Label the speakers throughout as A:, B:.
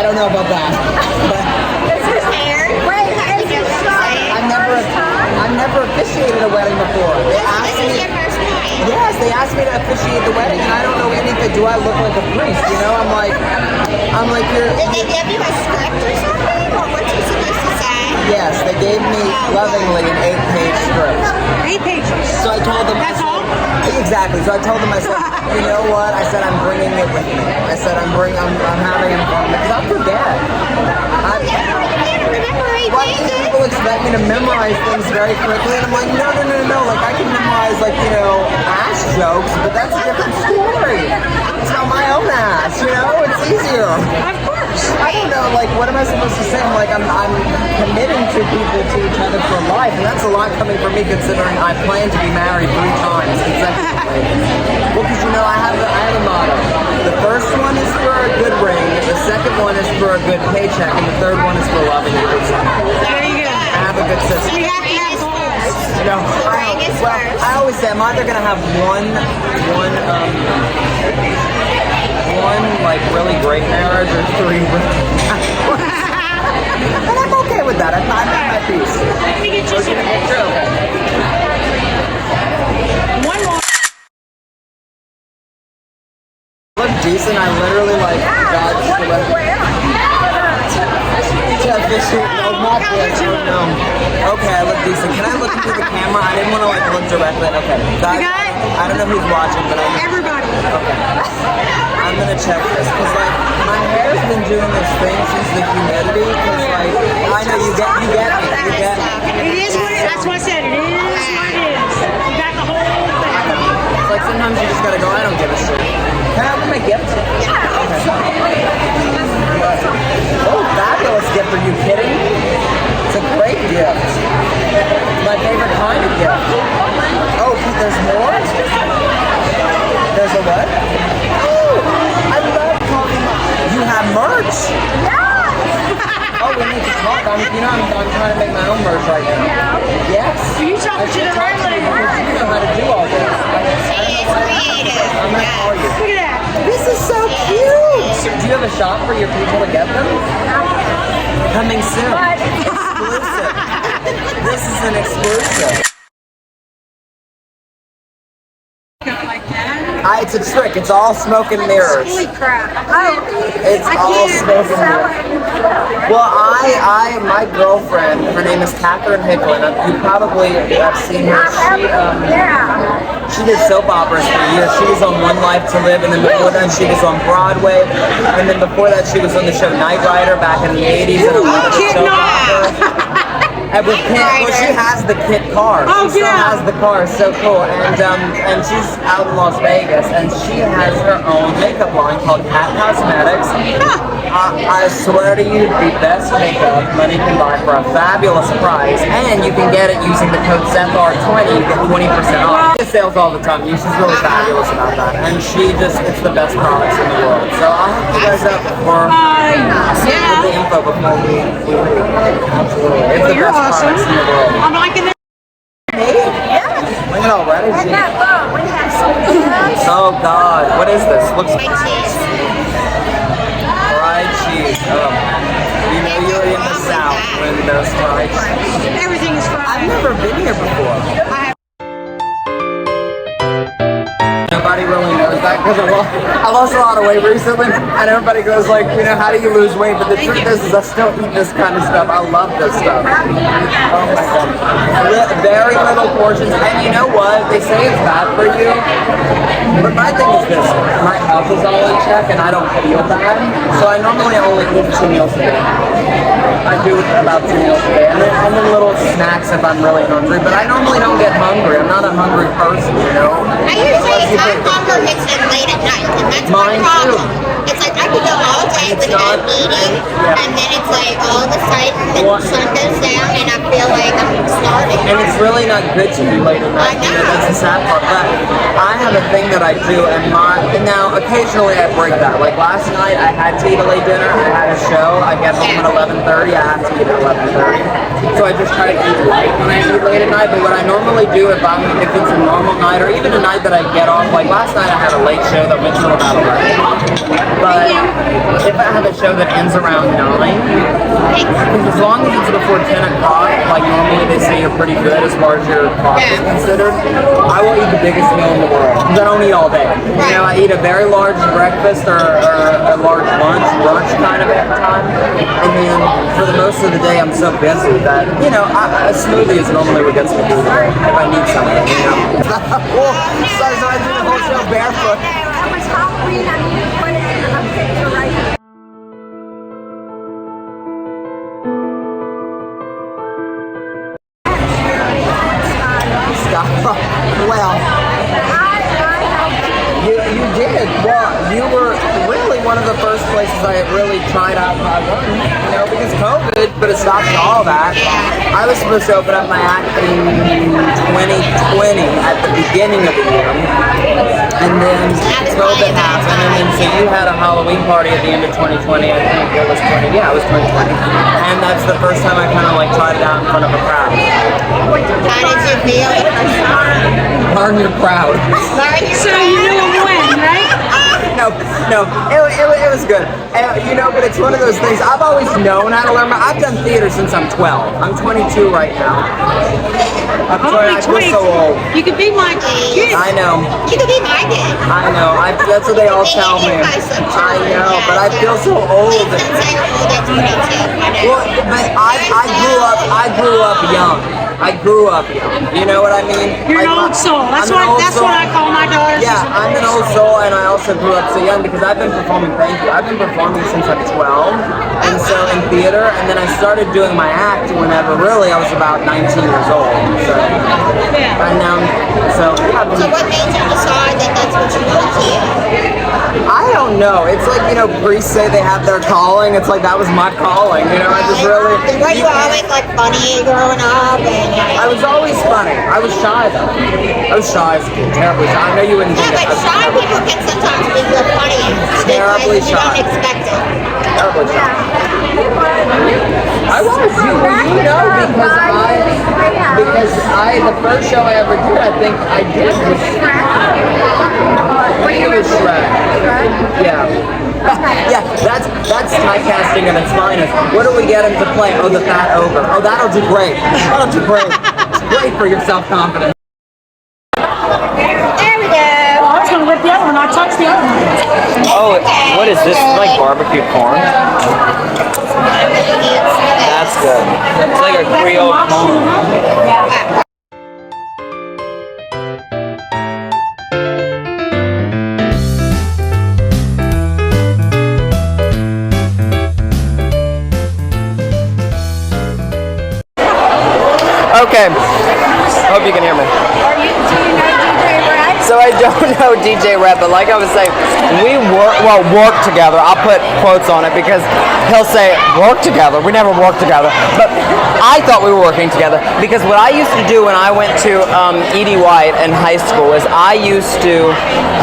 A: I don't know about that. But
B: Is his hair? Wait, is it
A: I've never officiated a wedding before.
B: This is your first time.
A: Yes, they asked me to officiate the wedding, and I don't know anything. Do I look like a priest? You know, I'm like, you're.
B: Did they give you a script or something, or what you supposed to say?
A: Yes, they gave me lovingly an 8-page script.
C: 8 pages.
A: So I told them.
C: That's all?
A: Exactly. So I told them. I said, you know what? I said I'm bringing it with me. I said I'm having it from because I'll forget. Why do people expect me to memorize things very quickly? And I'm like, no. Like, I can memorize, like, you know, ass jokes, but that's a different story. It's not my own ass, you know? It's easier.
C: Of course.
A: I don't know, like, what am I supposed to say? I'm like, I'm committing to people, to each other for life, and that's a lot coming from me considering I plan to be married 3 times consecutively. Well, because, you know, I have a motto. The first one is for a good ring, the second one is for a good paycheck, and the third one is for loving you.
C: There you go.
A: I have a good system.
C: We have to have goals.
A: You know, I always say I'm either gonna have one like really great marriage or 3 and I'm okay with that. I'm at peace.
C: Let me get you some. One more.
A: Look decent. I literally like dodged the weather. No. Okay, I look decent. Can I look into the camera? I didn't want to like look directly. Okay. I don't know who's watching, but
C: Everybody.
A: Okay. I'm gonna check this because like my hair's been doing this thing since the humidity. Cause like I know you get me.
C: It is what it is. That's what I said. It is what it is. You got the whole thing.
A: It's like sometimes you just gotta go. I don't give a shit. Can I open my gift? Yeah. Okay. Oh, fabulous gift. Are you kidding? It's a great gift. It's my favorite kind of gift. Oh, there's more? There's a what? Oh, I love talking about. You have merch? Yeah. Oh, we need to talk. I'm trying to make my own merch right now. Yes.
C: You talk to the right lady.
A: You know how to do all this.
B: She is creative.
A: I'm gonna call you.
C: Look at that.
A: This is so cute. Do you have a shop for your people to get them? Coming soon. Exclusive. This is an exclusive. It's a trick. It's all smoke and mirrors.
C: Holy crap.
A: It's all smoke and mirrors. Well, my girlfriend, her name is Catherine Hicklin. You probably have seen her. She did soap operas for years. She was on One Life to Live, and then before that she was on Broadway, and then before that she was on the show Knight Rider back in the 80s. And a lot of soap operas. And with Kit, well, she has the Kit car. She still has the car. So cool. And she's out in Las Vegas, and she has her own makeup line called Cat Cosmetics. I swear to you, the best makeup money can buy for a fabulous price, and you can get it using the code SETHR20. You get 20% off. She sales all the time. She's really fabulous about that, and it's the best products in the world. So I'll hook you guys up for the info before we absolutely. It's the best products in the world.
C: I'm liking it.
A: Look at all red. Oh God, what is this? Looks fried cheese. Oh, you know you're in the South when there's fried cheese.
C: Everything is fried.
A: I've never been here before. Nobody really knows that because I lost a lot of weight recently, and everybody goes like, you know, how do you lose weight? But the truth is I still eat this kind of stuff. I love this stuff. Oh my God. Very little portions, and you know what? They say it's bad for you, but my thing is this. My health is all in check, and I don't feel bad, so I normally only eat 2 meals a day. I do about 2 meals a day, and then little snacks if I'm really hungry, but I normally don't get hungry. I'm not a hungry person, you know?
B: My hunger hits in late at night, and that's my problem. It's like I could go all day without eating, and then it's like all of a sudden the sun goes down, and I feel like I'm starving.
A: And it's really not good to be late at night. You know, that's the sad part. But I have a thing that I do, and now occasionally I break that. Like last night, I had to eat a late dinner. I had a show. I get home at 11:30. I have to eat at 11:30. So I just try to eat light when I eat late at night. But what I normally do if it's a normal night or even a night that I get off, like last night I had a late show that went till about 11. But if I have a show that ends around 9, as long as it's before 10 o'clock, like normally they say you're pretty good as far as your clock is considered, I will eat the biggest meal in the world. Because I don't eat all day. You know, I eat a very large breakfast or a large brunch kind of every time. And then for the most of the day, I'm so busy that, you know, a smoothie is normally what gets me through the day if I need something, you know. Well, so I do the whole show barefoot.
D: It was Halloween. I need to put it in a picture right here.
A: Well, you did. Well, you were really one of the first places I really tried out my run, you know, because COVID put a stop to all that. I was supposed to open up my act in 2020 at the beginning of the year, and then COVID happened, and then so you had a Halloween party at the end of 2020. I think it was 20. Yeah, it was 2020, and that's the first time I kind of like tried it out in front of a crowd.
B: How did you feel the first time?
A: Darn, you're proud.
C: So you knew him when, right?
A: No, it was good. You know, but it's one of those things. I've always known how to learn. I've done theater since I'm 12. I'm 22 right now. I feel so old.
C: You could be my kid.
A: I know.
B: You could be my kid.
A: I know. That's what they all tell me. I know, but I feel so old.
B: Say you're old at 22.
A: Well, but I grew up young. I grew up young. You know what I mean?
C: You're an old soul. That's what I call my daughter.
A: Yeah, I'm an old soul, and I also grew up so young because I've been performing. Thank you. I've been performing since I'm 12, and so in theater, and then I started doing my act whenever really I was about 19 years old. So, and now, so yeah.
B: So what made you decide that that's what you want to do?
A: I don't know. It's like, you know, priests say they have their calling. It's like that was my calling. You know, I just really.
B: Were you always like funny growing up?
A: I was always funny. I was shy though. I was shy as a kid, terribly shy. I know you wouldn't think
B: Yeah, but shy people can sometimes be the funniest.
A: Terribly
B: You
A: shy.
B: don't expect it.
A: Terribly shy. I was. You know, because the first show I ever did, I think I did was. I think it was Shrek. Yeah. Yeah, that's typecasting at its finest. What do we get him to play? Oh, the fat ogre. Oh, that'll do great. That'll do great. It's great for your self-confidence.
B: There we go.
C: I was going to rip the other one. I touched the other one.
E: Oh, what is this? Like barbecue corn? That's good. It's like a Creole corn. Okay, hope you can hear me. So I don't know DJ Red, but like I was saying, we work together. I'll put quotes on it because he'll say work together. We never work together, but I thought we were working together because what I used to do when I went to E.D. White in high school is I used to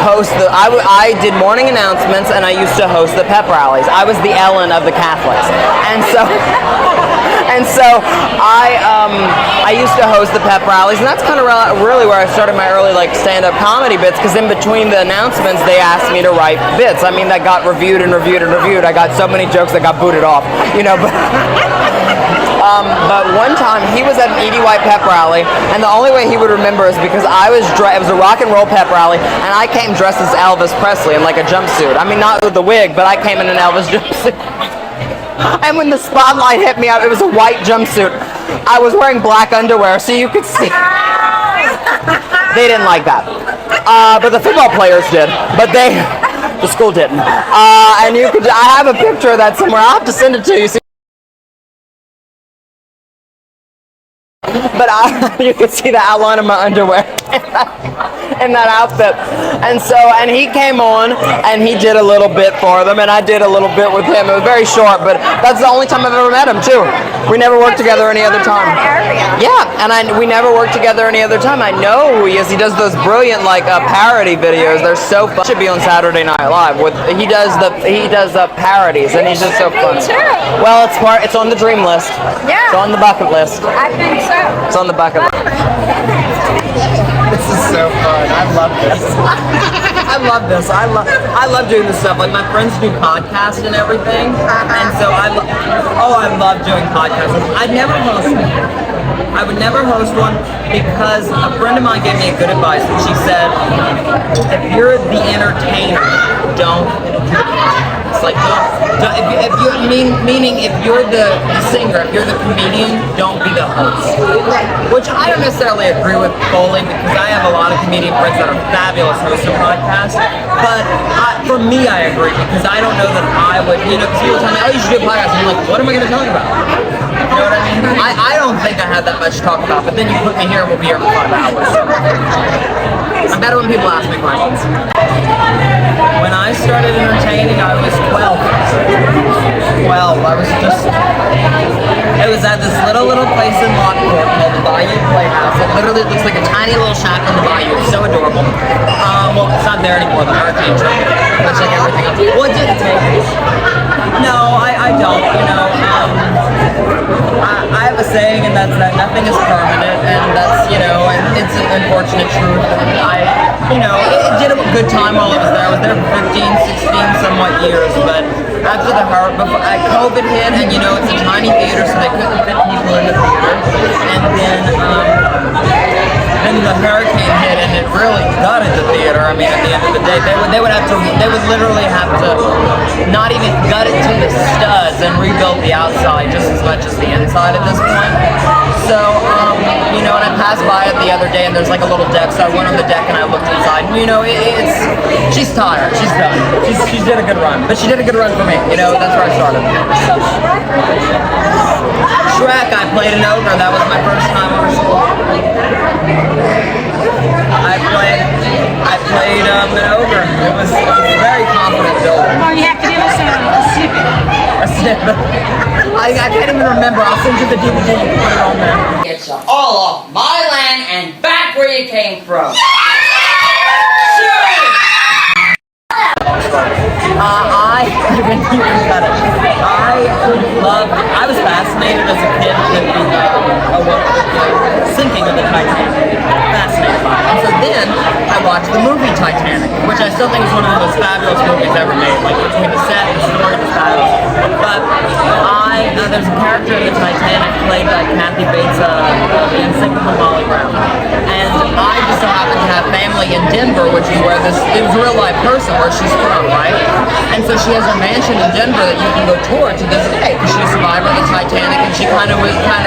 E: host I did morning announcements and I used to host the pep rallies. I was the Ellen of the Catholics, and so. And so I used to host the pep rallies, and that's kind of really where I started my early like stand-up comedy bits. Because in between the announcements, they asked me to write bits. I mean, that got reviewed and reviewed and reviewed. I got so many jokes that got booted off, you know. But one time he was at an E.D. White pep rally, and the only way he would remember is because I was it was a rock and roll pep rally, and I came dressed as Elvis Presley in like a jumpsuit. I mean, not with the wig, but I came in an Elvis jumpsuit. And when the spotlight hit me out, it was a white jumpsuit. I was wearing black underwear, so you could see. They didn't like that. But the football players did. But the school didn't. And you could, I have a picture of that somewhere. I'll have to send it to you. but you can see the outline of my underwear in that outfit. And he came on and he did a little bit for them, and I did a little bit with him. It was very short, but that's the only time I've ever met him too. We never worked together any other time. Yeah, and we never worked together any other time. I know who he is. He does those brilliant parody videos. They're so fun. Should be on Saturday Night Live. He does the parodies, and he's just so fun. Well, it's on the dream list.
D: Yeah.
E: It's on the bucket list.
D: I think so.
E: It's on the bucket list.
A: This is so fun. I love this. I love this. I love doing this stuff. Like my friends do podcasts and everything, and so I love doing podcasts. I would never host one because a friend of mine gave me a good advice, and she said, if you're the entertainer, don't. It's like, meaning if you're the singer, if you're the comedian, don't be the host. Which I don't necessarily agree with fully, because I have a lot of comedian friends that are fabulous hosts of podcasts. But for me, I agree, because I don't know that I would, because people tell me, oh, you should do a podcast. And I'm like, what am I going to talk about? You know what I mean? I don't think I have that much to talk about, but then you put me here and we'll be here for 5 hours. I'm better when people ask me questions. When I started entertaining, I was 12. It was at this little place in Maque called the Bayou Playhouse. It literally looks like a tiny little shack on the bayou. It's so adorable. Well, it's not there anymore. The hurricane took it. Much like everything else. Well, it didn't take it. No, I don't. I have a saying, and that's that nothing is permanent, and that's, and it's an unfortunate truth. And it did a good time while I was there. I was there for 15, 16 somewhat years, but after COVID hit, and it's a tiny theater, so they couldn't fit people in the theater, and then the hurricane hit, and it really gutted the theater. I mean, at the end of the day, they would literally have to not even gut it to the studs and rebuild the outside just as much as the inside at this point. So, and I passed by it the other day, and there's like a little deck, so I went on the deck and I looked inside. And, she's tired, she's done. She did a good run, but she did a good run for me. That's where I started. Shrek, I played an ogre. That was my first time over school. I played an ogre. It was a very confident building.
C: Oh, you have to give us a snippet.
A: A snippet. I can't even remember. I'll send you the DVD and put it on there.
F: It's all off my land and back where you came from.
A: I was fascinated as a kid with the sinking of the Titanic. Fascinated by it. And so then I watched the movie Titanic, which I still think is one of the most fabulous movies ever made. Like between the set and the story was fabulous. But there's a character in the Titanic played by Kathy Bates, the unsinkable Molly Brown. And I just so happen to have family in Denver, which is where it was a real life person where she's from, right? And so she has a mansion in Denver that you can go tour to this day. She's a survivor of the Titanic, and she kind of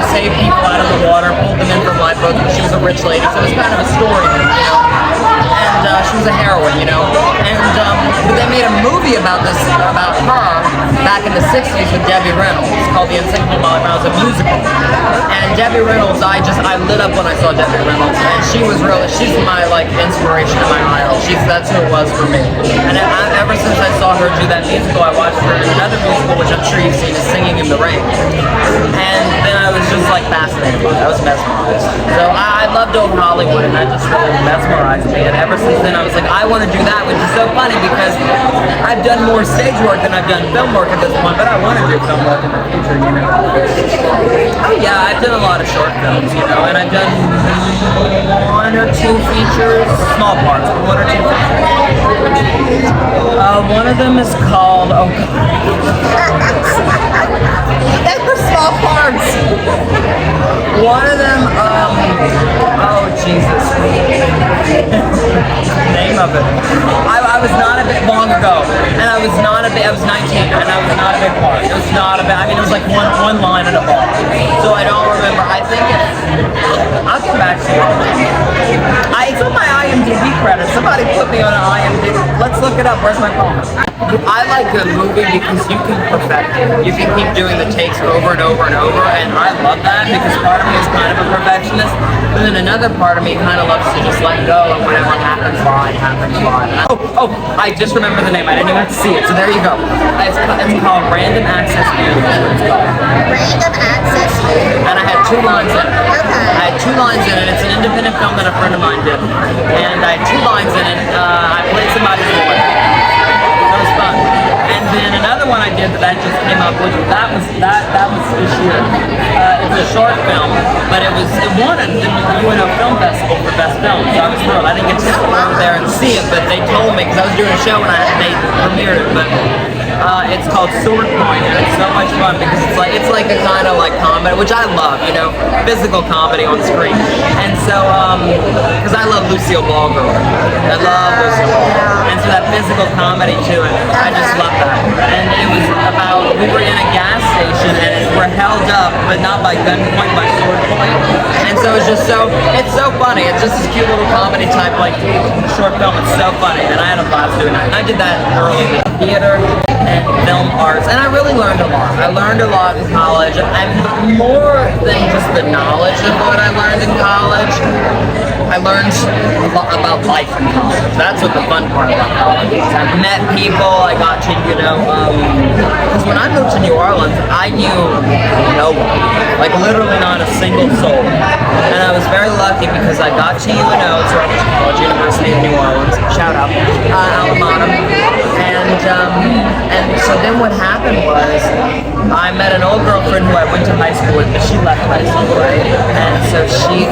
A: saved people out of the water, pulled them in from lifeboats, but she was a rich lady, so it was kind of a story, And she was a heroine, And but they made a movie about her back in the 60s with Debbie Reynolds. It's called The Unsinkable Molly Brown. It's a musical. And Debbie Reynolds, I lit up when I saw Debbie Reynolds, and she's my inspiration and my idol. That's who it was for me. And ever since I saw her do that musical, I watched her in another musical, which I'm sure you've seen, is Singing in the Rain. And then I was just fascinated by it. I was mesmerized. So I loved old Hollywood, and that just really mesmerized me. And ever since then, I was like, I want to do that, which is so funny because I've done more stage work than I've done film work at this point, but I want to do film work in the future, Oh yeah, I've done a lot of short films, and I've done 1 or 2 features, small parts, but 1 or 2 features. One of them is called, oh god. They were small parts. One of them, oh Jesus. Name of it. I was not a bit long ago, and I was 19, and I was not a big part. It was not a bit, it was like one line in a bar. So I don't remember. I think I'll get back to you. It's on my IMDb credits. Somebody put me on an IMDb. Let's look it up. Where's my phone?
E: I like a movie because you can perfect it. You can keep doing the takes over and over and over, and I love that because part of me is kind of a perfectionist, but then another part of me kind of loves to just let go and whatever happens live, happens live. I just remember the name. I didn't even have to see it, so there you go. It's called Random Access View.
B: Random Access View.
E: And I had 2 lines in it.
B: Okay.
E: I had 2 lines in it. It's an independent film that a friend of mine did, and I had 2 lines in it. I played somebody's boy. That was fun. And then another one I did that just came up with that was this year. It's a short film, but it won the UNO Film Festival for Best Film. So I was thrilled. I didn't get to go over there and see it, but they told me because I was doing a show and they premiered it. But it's called Sword Point, and it's so much fun because it's like a kind of like comedy, which I love, physical comedy on screen. And so, because I love Lucille Ball girl, I love Lucille Ball, and so that physical comedy to it, I just love that. And it was about we were in a gas station and we're held up, but not by gunpoint, by sword point. And so it's so funny. It's just this cute little comedy type like short film. It's so funny, and I had a blast doing that. And I did that early in theater and film arts, and I really learned a lot. I learned a lot in college, and more than just the knowledge of what I learned in college, I learned a lot about life in college. That's what the fun part about college is. I met people, I got to, because when I moved to New Orleans, I knew no one, like literally not a single soul. And I was very lucky because I got to UNO, it's Robichaux College, University of New Orleans, shout out, alma mater. And so then what happened was, I met an old girlfriend who I went to high school with, but she left high school, right? And so she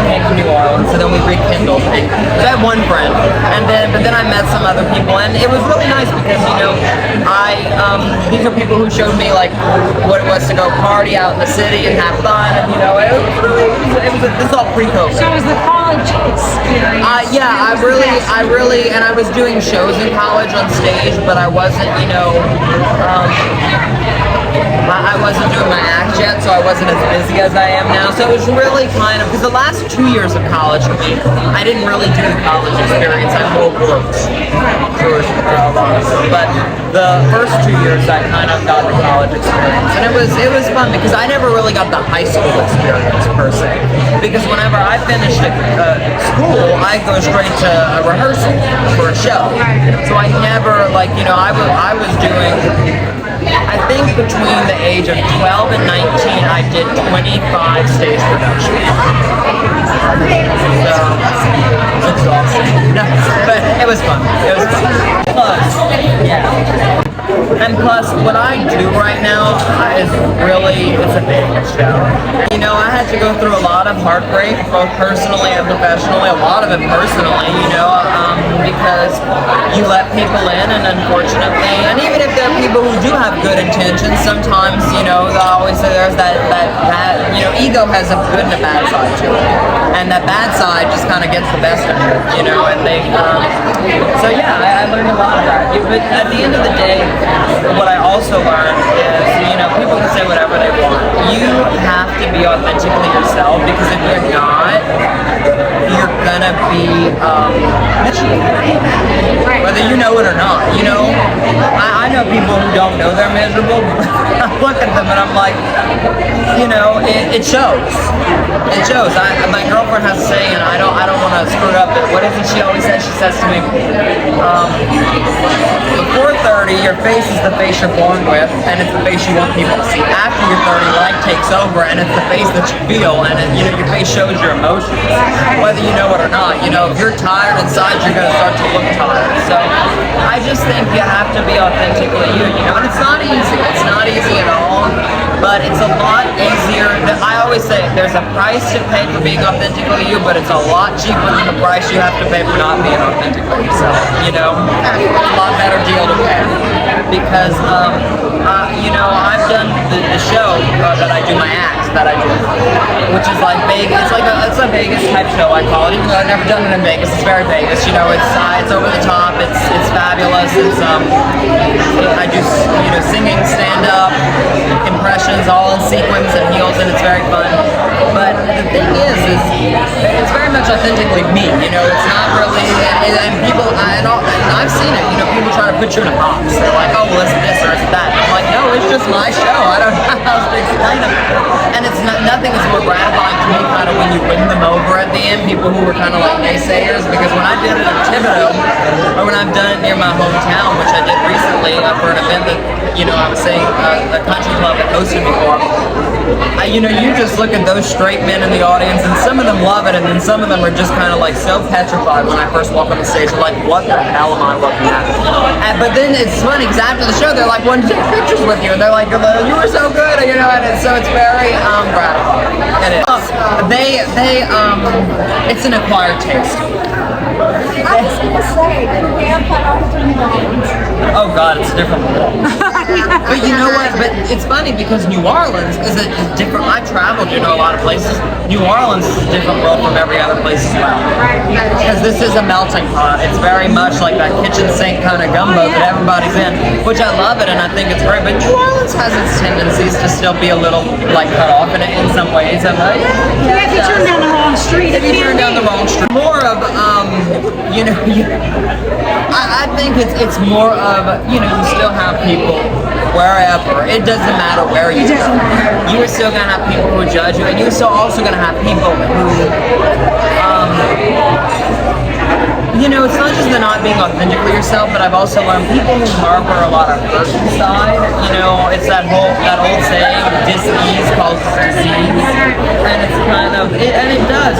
E: came to New Orleans, so then we rekindled things. So I had one friend, but then I met some other people, and it was really nice because, these are people who showed me like what it was to go party out in the city and have fun, and this is all pre-COVID.
C: So it was the college experience.
E: I really, and I was doing shows in college on stage, but I wasn't, I wasn't doing my act yet, so I wasn't as busy as I am now. So it was really kind of, because the last 2 years of college for me, I didn't really do the college experience. I more worked. But the first 2 years, I kind of got the college experience. And it was fun because I never really got the high school experience per se. Because whenever I finished school, I go straight to a rehearsal for a show. So I never, I was doing, I think between the age of 12 and 19, I did 25 stage productions. So, it's exhausting. No, but it was fun. It was fun. And plus, what I do right now is really, it's a Vegas show. I had to go through a lot of heartbreak, both personally and professionally, a lot of it personally, because you let people in, and unfortunately, and even if there are people who do have good intentions, sometimes, they always say there's that ego has a good and a bad side to it. And that bad side just kind of gets the best of you, and they, so yeah, I learned a lot of that. But at the end of the day, what I also learned is, people can say whatever they want. You have to be authentically yourself, because if you're not, you're gonna be miserable. Whether you know it or not. I know people who don't know they're miserable, but I look at them and I'm like, it shows. It shows. My girlfriend has a saying, and I don't want to screw it up, but what is it she always says? She says to me, before 30, your face is the face you're born with, and it's the face you want people to see. After you're 30, life takes over, and it's the face that you feel, and your face shows your emotions, whether you know it or not. If you're tired inside, you're going to start to look tired. So I just think you have to be authentically you, and it's not easy. It's not easy at all, but it's a lot easier. I always say there's a price to pay for being authentically you, but it's a lot cheaper than the price you have to pay for not being authentically yourself. A lot better deal to pay. Because, I've done the show that I do, my acts that I do, which is like Vegas. It's a Vegas type show, I call it. Even though I've never done it in Vegas, it's very Vegas. It's over the top. It's fabulous. It's I do singing, stand up, impressions, all in sequence and heels, and it's very fun. But the thing is it's very much authentically me. You know, it's not really, and people, and I've seen it. You know, people try to put you in a box. They're like, oh, well, it's this or it's that. I'm like, no, it's just my show. I don't know how else to explain it. And it's not, nothing is more gratifying to me kind of when you win them over at the end, people who were kind of like naysayers, because when I did it at Thibodeau, or when I've done it near my hometown, which I did recently for an event that, you know, I was saying a country club that hosted me for, you know, you just look at those straight men in the audience, and some of them love it, and then some of them are just kind of like so petrified when I first walk on the stage. They're like, what the hell am I looking at? But then it's funny, because after the show, they're like, wanting to take pictures with you, and they're like, you were so good, you know, and so it's very gratifying. It is. It's an acquired taste.
D: I was going to say, the haircut on New Orleans.
E: Oh God, it's a different world. But you know what? But it's funny because New Orleans is different. I traveled, you know, a lot of places. New Orleans is a different world from every other place as well. Because this is a melting pot. It's very much like that kitchen sink kind of gumbo that everybody's in, which I love it and I think it's great. But New Orleans has its tendencies to still be a little like cut off in some ways. I'm like,
C: Yeah, if you turn down the wrong street,
E: if you turn down the wrong street. More of you know, I think it's more of, you know, you still have people wherever. It doesn't matter where you go. You are still going to have people who judge you, and you're still also going to have people who, you know, it's not just the not being authentically yourself, but I've also learned people who harbor a lot of hurt inside. You know, it's that old saying, dis-ease causes disease, and it's kind of, and it does.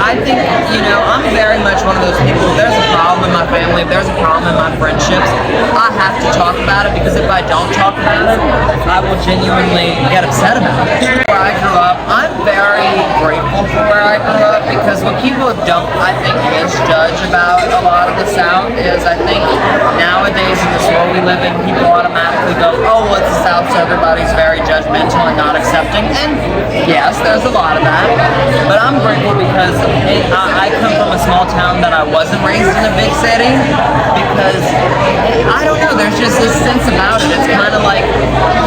E: I think, you know, I'm very much one of those people, if there's a problem in my family, if there's a problem in my friendships, I have to talk about it, because if I don't talk about it, I will genuinely get upset about it. Where I grew up, I'm very grateful for where I grew up, because what people don't, I think, misjudge about a lot of the South is, I think nowadays in this world we live in, people automatically go, oh, well, it's the South, so everybody's very judgmental and not accepting. And yes, there's a lot of that, but I'm grateful because I come from a small town that I wasn't raised in a big city, because I don't know, there's just this sense about it. It's kind of like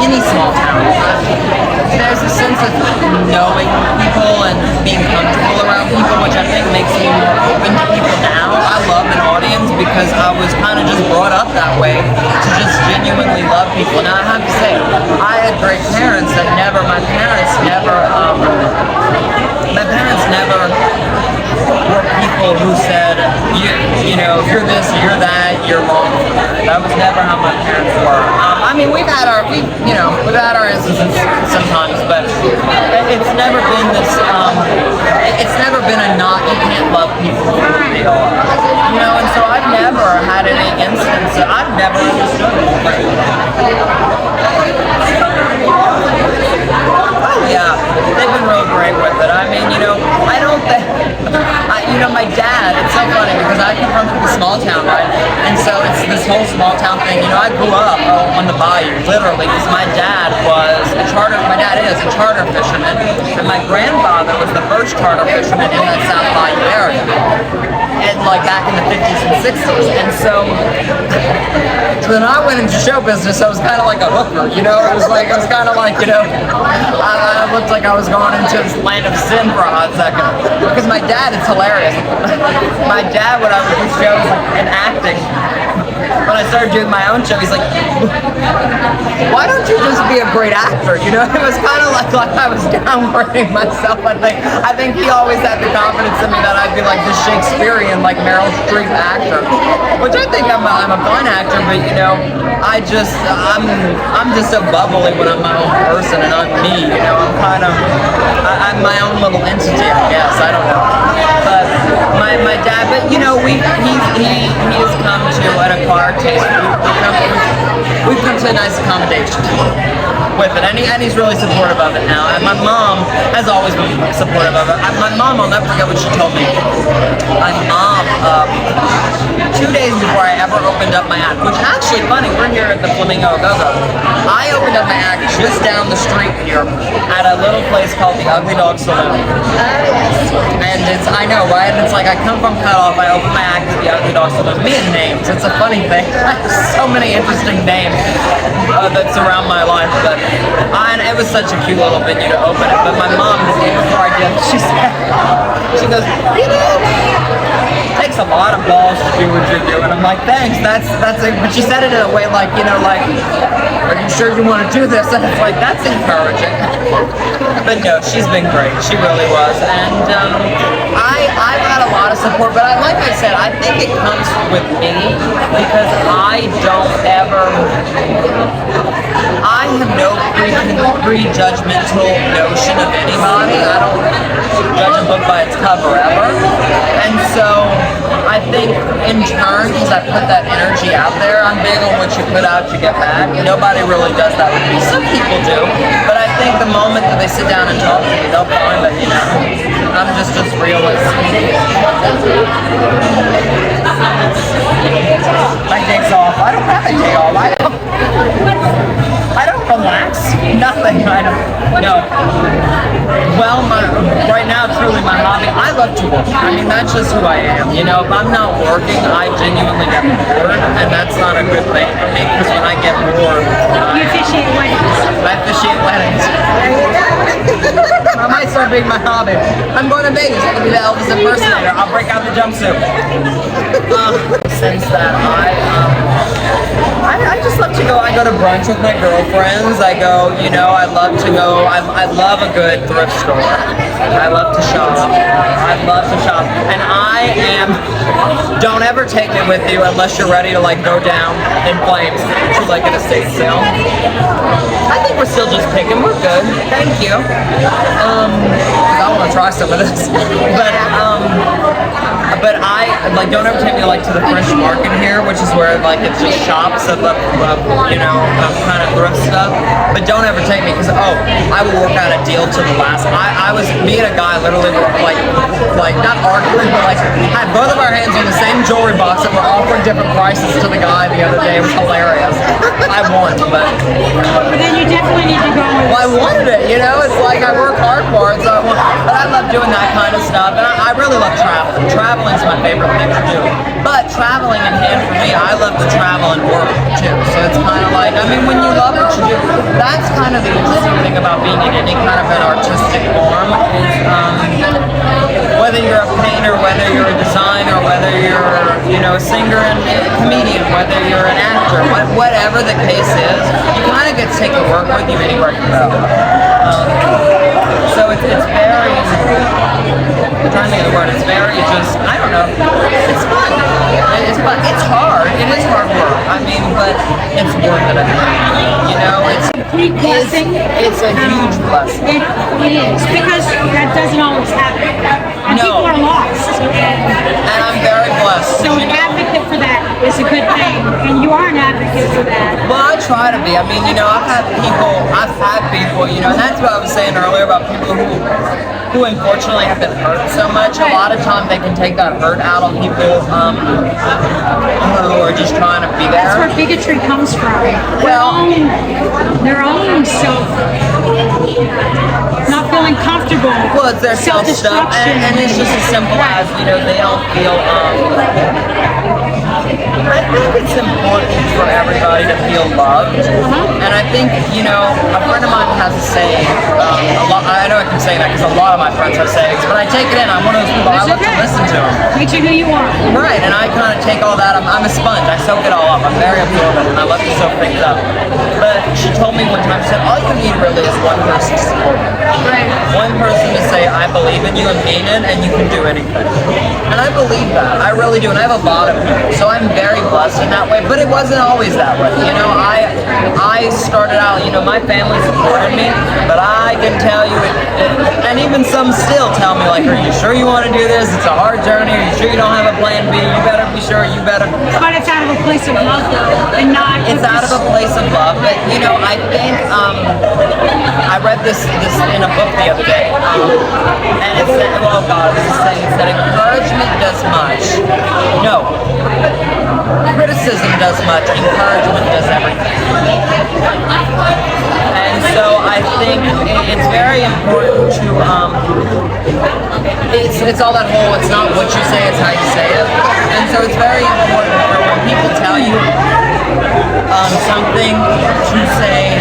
E: any small town. There's a sense of knowing people and being comfortable around people, which I think makes me more open to people now. I love an audience because I was kind of just brought up that way to just genuinely love people. Now I have to say, I had great parents that my parents never were people who said, you know, you're this, you're that, you're wrong. That was never how my parents were. I mean, we've had our instances sometimes, but it's never been this, it's never been a you can't love people who they are. You know, and so I've never had any instance, I've never understood it. Oh yeah, they've been real great with it. I mean, you know, I don't think, you know, my dad, it's so funny because I come from a small town, right? And so it's this whole small town thing. You know, I grew up on the bayou, literally, because my dad is a charter fisherman, and my grandfather was the first charter fisherman in that South Bayou area. And like back in the 50s and 60s. And so then I went into show business, so it was kind of like a hooker, you know? It was kind of like, you know, I looked like I was going into this land of sin for a hot second. Because my dad, it's hilarious. My dad, when I was in shows and acting, when I started doing my own show, he's like, why don't you just be a great actor? You know, it was kind of like I was downgrading myself. I think he always had the confidence in me that I'd be like this Shakespearean, like Meryl Streep actor, which I think I'm a fine actor, but you know, I'm just so bubbly when I'm my own person and I'm me. You know, I'm my own little entity, I guess. I don't know, but my dad, but you know, he has come to an acquired taste. We've come to a nice accommodation with it, and he's really supportive of it now. And my mom has always been supportive of it. My mom, I'll never forget what she told me. My mom, 2 days before I ever opened up my act, which actually funny, we're here at the Flamingo A-Go-Go. I opened up my act just down the street here at a little place called the Ugly Dog Saloon. And it's, I know, right? And it's like I come from Cutoff, I open my act at the Ugly Dog Saloon. Me and names, it's a funny thing. I have so many interesting names that surround my life. But and it was such a cute little venue to open it. But my mom, the day before I did, she goes, you know, it takes a lot of balls to do what you're doing. I'm like, thanks, that's it. But she said it in a way like, you know, like, are you sure you want to do this? And it's like, that's encouraging. But no, she's been great. She really was. And I've had a lot of support, but like I said, I think it comes with me because I have no prejudgmental notion of anybody. I don't judge a book by its cover ever. And so I think in turn, because I put that energy out there, I'm big on what you put out, you get back. Nobody really does that with me. Some people do, but I think the moment that they sit down and talk to me, they'll find that, you know, I'm just as real as my day's off. I don't have a day off. I don't relax. Nothing. I don't. No. Well, right now, truly my hobby. I love to work. I mean, that's just who I am. You know, if I'm not working, I genuinely get bored, and that's not a good thing for me because when I get bored,
C: You officiate weddings.
E: I officiate weddings. I might start being my hobby. I'm going to Vegas. I'm going to be the Elvis impersonator. I'll break out the jumpsuit. Since that, I just love to go. I go to brunch with my girlfriends. I go, you know, I love to go. I love a good thrift store. I love to shop. I love to shop. And don't ever take me with you unless you're ready to like go down in flames to like an estate sale. I think we're still just picking. We're good. Thank you. I want to try some of this. But I like don't ever take me like to the French market here, which is where like it's just shops of you know, kind of thrift stuff. But don't ever take me because I will work out a deal to the last. Me and a guy literally were like not arguing, but like had both of our hands on the same jewelry box and we're offering different prices to the guy the other day. It was hilarious. I won, but
C: then you definitely need to go.
E: well, I wanted it. You know, it's like I work hard for it, so but I love doing that kind of stuff, and I really love traveling. Traveling's my favorite thing to do. But traveling in hand for me, I love to travel and work too. So it's kind of like, I mean, when you love what you do, that's kind of the interesting thing about being in any kind of an artistic form is whether you're a painter, whether you're a designer, whether you're, you know, a singer and a comedian, whether you're an actor, whatever the case is, you kind of get to take the work with you anywhere you go. So it's very, I'm trying to think of the word, it's very just, I don't know, it's fun. It's fun. It's hard. It is hard work. I mean, but it's worth it. You know, it's a
C: blessing.
E: It's a huge blessing.
C: It is, because that doesn't always happen. And
E: No.
C: people are lost.
E: And I'm very blessed.
C: So an advocate for that is a good thing, and you are an advocate for that.
E: Well, I try to be. I mean, you know, I've had people, you know, and that's what I was saying earlier about people who unfortunately have been hurt so much. A lot of times they can take that hurt out on people who are just trying to be there.
C: That's where bigotry comes from.
E: Well,
C: their own self, not feeling comfortable.
E: Well, it's their self-stuff, and it's just as simple as, you know, they don't feel, I think it's important for everybody to feel loved, and I think, you know, a friend of mine has a saying, I know I can say that because a lot of my friends have sayings, but I take it in, I'm one of those people, I love to listen to them.
C: Get you who you are.
E: Right, and I kind of take all that, I'm a sponge, I soak it all up, I'm very absorbent, and I love to soak things up. But she told me one time, she said, all you need really is one person to support you.
C: Right.
E: One person to say, I believe in you and mean it, and you can do anything. And I believe that, I really do, and I have a lot of people, so I'm very blessed in that way, but it wasn't always that way. You know, I started out, you know, my family supported me, but I can tell you, and even some still tell me, like, are you sure you want to do this? It's a hard journey. Are you sure you don't have a plan B? You better be sure, you better.
C: But it's out of a place of love, though, and not.
E: It's out of a place of love, but, you know, I think, I read this in a book the other day, and it said, oh God, it was a saying, it said, encouragement does much. No. Criticism does much, encouragement does everything. And so I think it's very important to it's all that whole it's not what you say, it's how you say it. And so it's very important for when people tell you something to say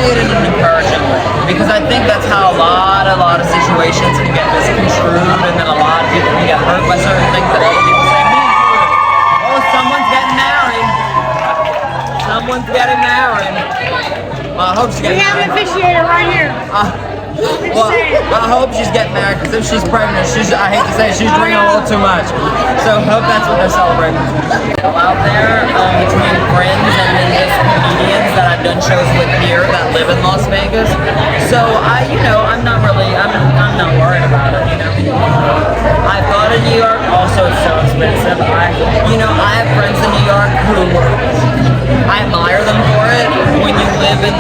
E: it in an encouraging way. Because I think that's how a lot of situations can get misconstrued, and then a lot of people can get hurt by certain things that other people say. Oh, someone's getting married. Someone's getting married. Well, I hope she's getting married.
C: We have an officiator right here.
E: Well, I hope she's getting married, because if she's pregnant, I hate to say it, she's drinking a little too much. So I hope that's what they're celebrating. Out there, between friends and then just comedians that I've done shows with here that live in Las Vegas. So I'm not worried about it, I thought in New York, also it's so expensive. I have friends in New York who I admire them for it. When you live in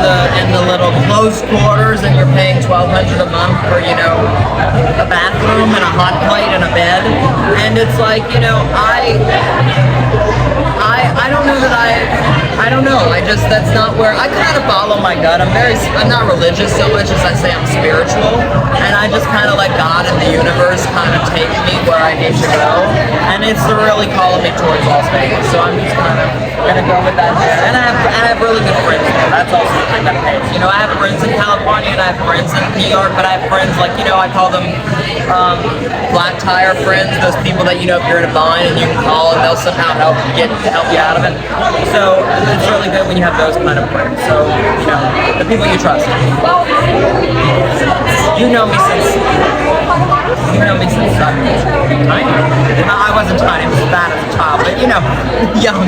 E: the little close quarters and you're paying $1,200 a month for a bathroom and a hot plate and a bed, and it's like I don't know that I don't know. That's not where I kind of follow my gut. I'm not religious so much as I say I'm spiritual, and I just kind of let God and the universe kind of take me where I need to go, and it's really calling me towards Las Vegas. So I'm just kind of gonna go with that there. And I have really good friends there. That's also the thing that pays. I have friends in California and I have friends in New York, but I have friends like I call them flat tire friends. Those people that if you're in a bind and you can call and they'll somehow help you out of it. So it's really good when you have those kind of friends. So the people you trust. You know me since tiny. I wasn't tiny. I was bad as a child, but young.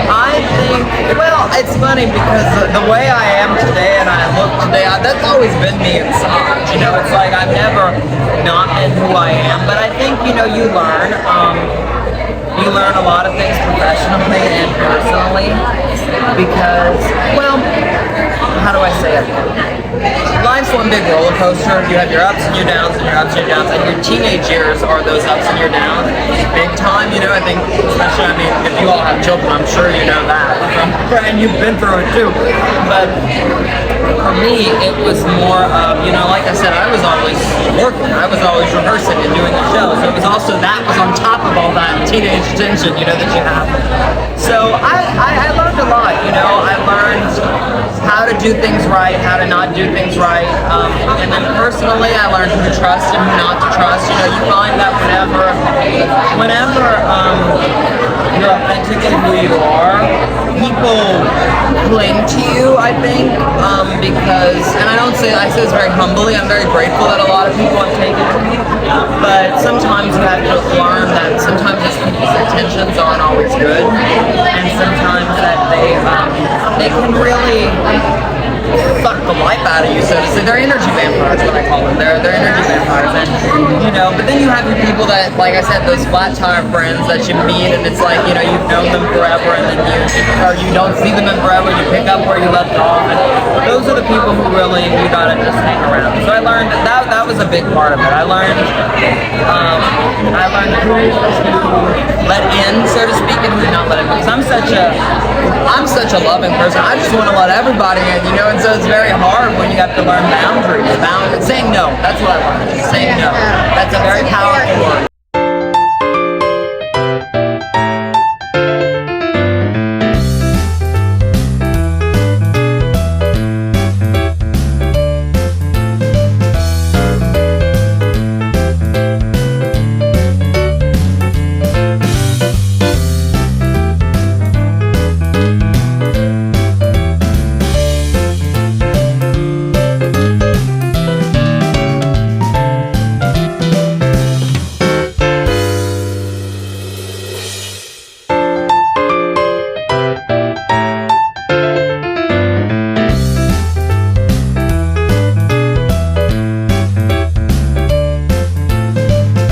E: I think, it's funny because the way I am today and I look today, that's always been me inside. It's like I've never not been who I am, but I think, you learn a lot of things professionally and personally because, how do I say it? Life's one big roller coaster. You have your ups and your downs and your ups and your downs, and your teenage years are those ups and your downs. Big time, I think, especially, if you all have children, I'm sure you know that. And you've been through it too. But for me, it was more of, like I said, I was always working. I was always rehearsing and doing the shows. So it was also, that was on top of all that teenage tension, that you have. So I learned a lot, I learned how to do things right, how to not do things right. And then personally, I learned who to trust and who not to trust. You find that whenever you're authentic in who you are, people cling to you, I think, because, and I say this very humbly, I'm very grateful that a lot of people have taken to me, but sometimes you have to learn that sometimes just people's intentions aren't always good, and sometimes that they can really suck the life out of you, so to say. They're energy vampires, what I call them. They're energy vampires, and but then you have your people that, like I said, those flat tire friends that you meet, and it's like you've known them forever, and then you don't see them in forever. You pick up where you left off, and those are the people who really you gotta just hang around. So I learned that was a big part of it. I learned who to let in, so to speak, and who to not let in. Because I'm such a loving person. I just want to let everybody in, and so it's very hard when you have to learn boundaries. Saying no, that's what I learned. Saying no. That's a very powerful word.